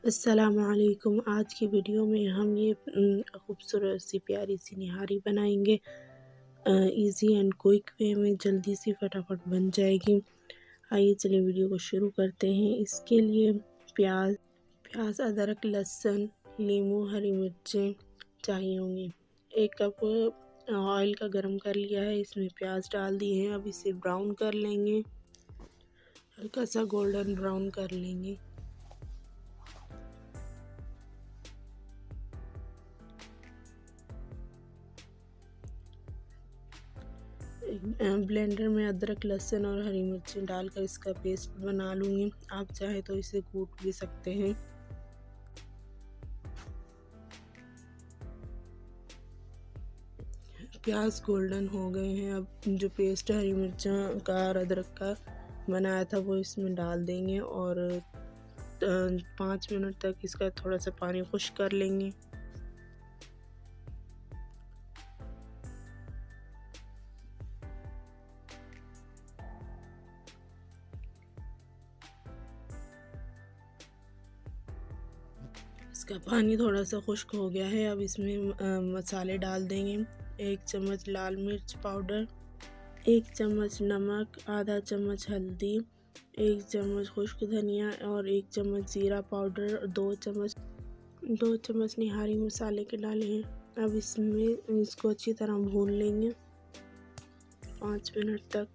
अस्सलामुअलैकुम। आज की वीडियो में हम ये खूबसूरत सी प्यारी सी निहारी बनाएंगे। इजी एंड क्विक वे में जल्दी से फटाफट बन जाएगी। आइए चलिए वीडियो को शुरू करते हैं। इसके लिए प्याज प्याज अदरक लहसुन नींबू हरी मिर्चें चाहिए होंगी। 1 कप ऑयल का गरम कर लिया है, इसमें प्याज डाल दिए हैं। अब इसे ब्राउन कर लेंगे, हल्का सा गोल्डन ब्राउन कर लेंगे। ब्लेंडर में अदरक लहसुन और हरी मिर्ची डालकर इसका पेस्ट बना लूँगी। आप चाहे तो इसे कूट भी सकते हैं। प्याज गोल्डन हो गए हैं। अब जो पेस्ट हरी मिर्चा का और अदरक का बनाया था वो इसमें डाल देंगे और 5 मिनट तक इसका थोड़ा सा पानी खुश्क कर लेंगे। इसका पानी थोड़ा सा खुश्क हो गया है। अब इसमें मसाले डाल देंगे। 1 चम्मच लाल मिर्च पाउडर, 1 चम्मच नमक, आधा चम्मच हल्दी, 1 चम्मच खुश्क धनिया और 1 चम्मच जीरा पाउडर, 2 चम्मच निहारी मसाले के डाले हैं। अब इसमें इसको अच्छी तरह भून लेंगे 5 मिनट तक।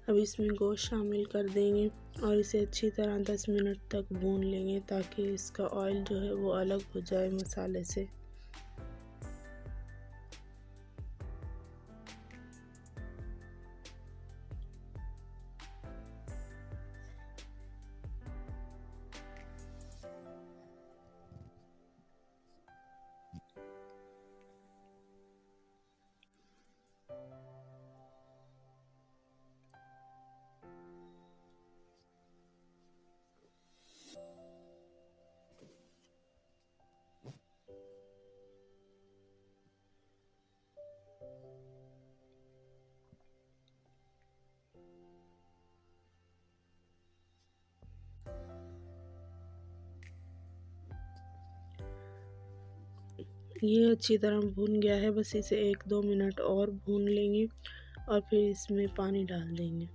अब इसमें गोश्त शामिल कर देंगे और इसे अच्छी तरह 10 मिनट तक भून लेंगे ताकि इसका ऑयल जो है वो अलग हो जाए मसाले से। ये अच्छी तरह भून गया है, बस इसे 1-2 मिनट और भून लेंगे और फिर इसमें पानी डाल देंगे।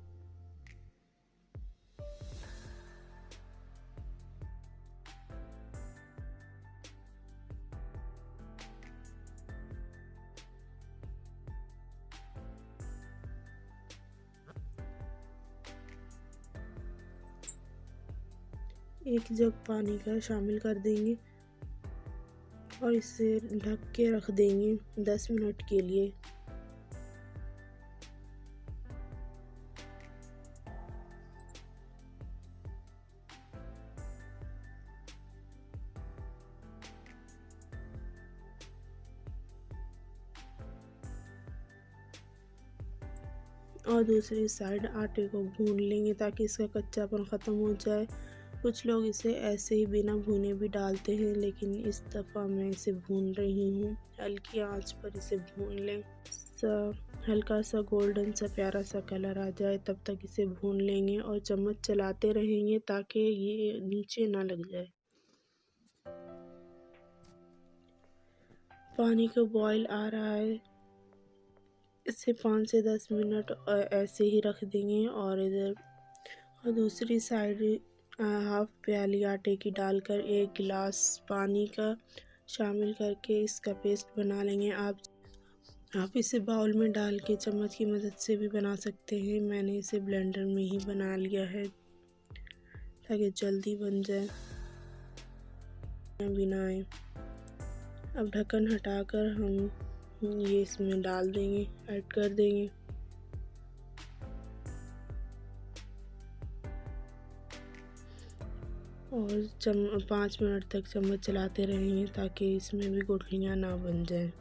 एक जग पानी का शामिल कर देंगे और इसे ढक के रख देंगे 10 मिनट के लिए। और दूसरी साइड आटे को भून लेंगे ताकि इसका कच्चापन ख़त्म हो जाए। कुछ लोग इसे ऐसे ही बिना भुने भी डालते हैं, लेकिन इस दफ़ा मैं इसे भून रही हूँ। हल्की आंच पर इसे भून लें। हल्का सा गोल्डन सा प्यारा सा कलर आ जाए तब तक इसे भून लेंगे और चम्मच चलाते रहेंगे ताकि ये नीचे ना लग जाए। पानी का बॉयल आ रहा है, इसे 5 से 10 मिनट ऐसे ही रख देंगे और दूसरी साइड हाफ प्याली आटे की डालकर 1 गिलास पानी का शामिल करके इसका पेस्ट बना लेंगे। आप इसे बाउल में डाल के चम्मच की मदद से भी बना सकते हैं। मैंने इसे ब्लेंडर में ही बना लिया है ताकि जल्दी बन जाए बिना आए। अब ढक्कन हटाकर हम ये इसमें डाल देंगे, ऐड कर देंगे। और 5 मिनट तक चम्मच चलाते रहेंगे ताकि इसमें भी गुठलियाँ ना बन जाए।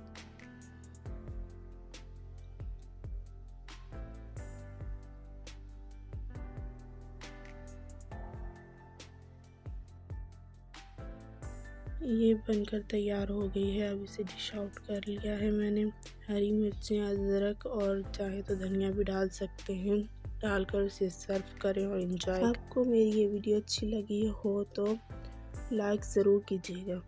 ये बनकर तैयार हो गई है। अब इसे डिश आउट कर लिया है मैंने। हरी मिर्चें, अदरक और चाहे तो धनिया भी डाल सकते हैं। डालकर इसे सर्व करें और एंजॉय। आपको मेरी ये वीडियो अच्छी लगी हो तो लाइक ज़रूर कीजिएगा।